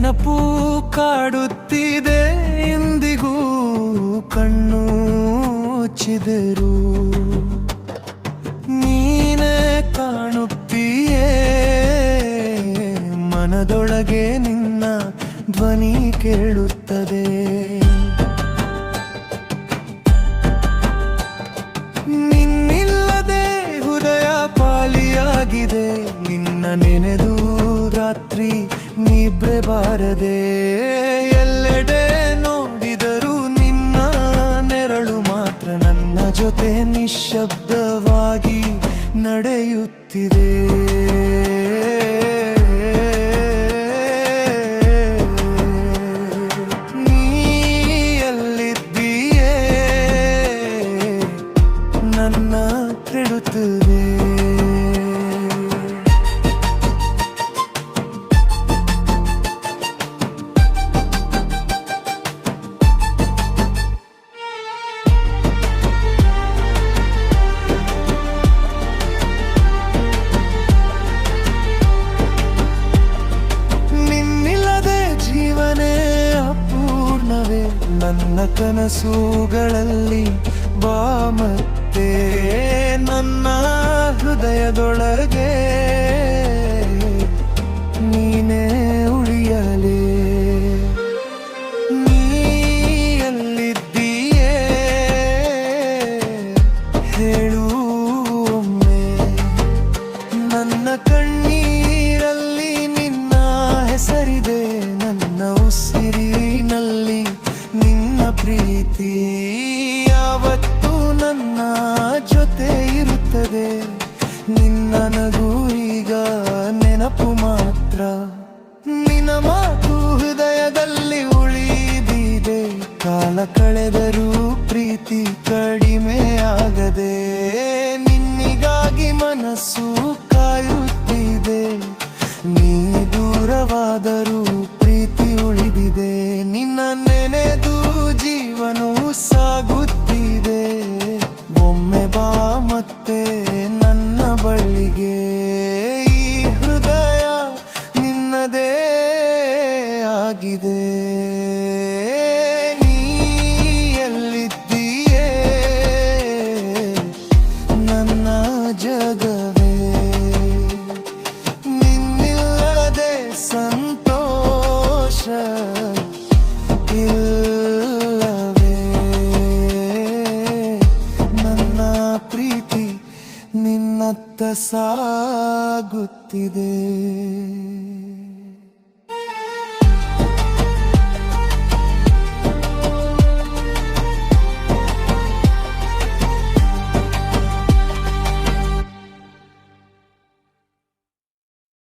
ನೆನಪು ಕಾಡುತ್ತಿದೆ ಇಂದಿಗೂ ಕಣ್ಣು ಮುಚ್ಚಿದರು ನೀನೇ ಕಾಣುತ್ತೀಯೇ ಮನದೊಳಗೆ ನಿನ್ನ ಧ್ವನಿ ಕೇಳುತ್ತದೆ ನಿನ್ನಿಲ್ಲದೆ ಹೃದಯ ಪಾಲಿಯಾಗಿದೆ ನಿನ್ನ ನೆನೆದು ರಾತ್ರಿ ನಿದ್ರೆ ಬಾರದೆ ಎಲ್ಲೆಡೆ ನೋಡಿದರೂ ನಿನ್ನ ನೆರಳು ಮಾತ್ರ ನನ್ನ ಜೊತೆ ನಿಶ್ಶಬ್ದವಾಗಿ ನಡೆಯುತ್ತಿದೆ ನೀ ಎಲ್ಲಿದ್ದೀಯೇ ನನ್ನ ಕೆಡುತ್ತದೆ ನನ್ನ ಕನಸುಗಳಲ್ಲಿ ಬಾ ಮತ್ತೆ ನನ್ನ ಹೃದಯದೊಳಗೆ ನೀನೇ ಉಳಿಯಲೇ ನೀ ಎಲ್ಲಿದ್ದೀಯೇ ಹೇಳು ಒಮ್ಮೆ ನನ್ನ ಕಣ್ಣೀರಲ್ಲಿ ನಿನ್ನ ಹೆಸರಿದೆ ನನ್ನ ಉಸಿರಿನಲ್ಲಿ ನಿನ್ನ ಪ್ರೀತಿ ಯಾವತ್ತೂ ನನ್ನ ಜೊತೆ ಇರುತ್ತದೆ ನಿನ್ನ ನಗು ಈಗ ನೆನಪು ಮಾತ್ರ ನಿನ್ನ ಮಾತು ಹೃದಯದಲ್ಲಿ ಉಳಿದಿದೆ ಕಾಲ ಕಳೆದರೂ ಪ್ರೀತಿ ಕಡಿಮೆಯಾಗದೆ ನಿನ್ನಿಗಾಗಿ ಮನಸ್ಸು ಕಾಯುತ್ತಿದೆ ನೀ ದೂರವಾದರೂ ಪ್ರೀತಿ ಉಳಿದಿದೆ ನಿನ್ನ ನೆನೆದು ಜೀವನವು ಸಾಗುತ್ತಿದೆ ಒಮ್ಮೆ ಬಾ ಮತ್ತೆ ನನ್ನ ಬಳಿಗೆ ಈ ಹೃದಯ ನಿನ್ನದೇ ಆಗಿದೆ ನೀ ಎಲ್ಲಿದ್ದೀಯೇ ನನ್ನ ಜಗವೇ ನಿನ್ನಿಲ್ಲದೆ ಸಂತೋಷ ಇಲ್ಲವೇ ನನ್ನ ಪ್ರೀತಿ ನಿನ್ನತ್ತ ಸಾಗುತ್ತಿದೆ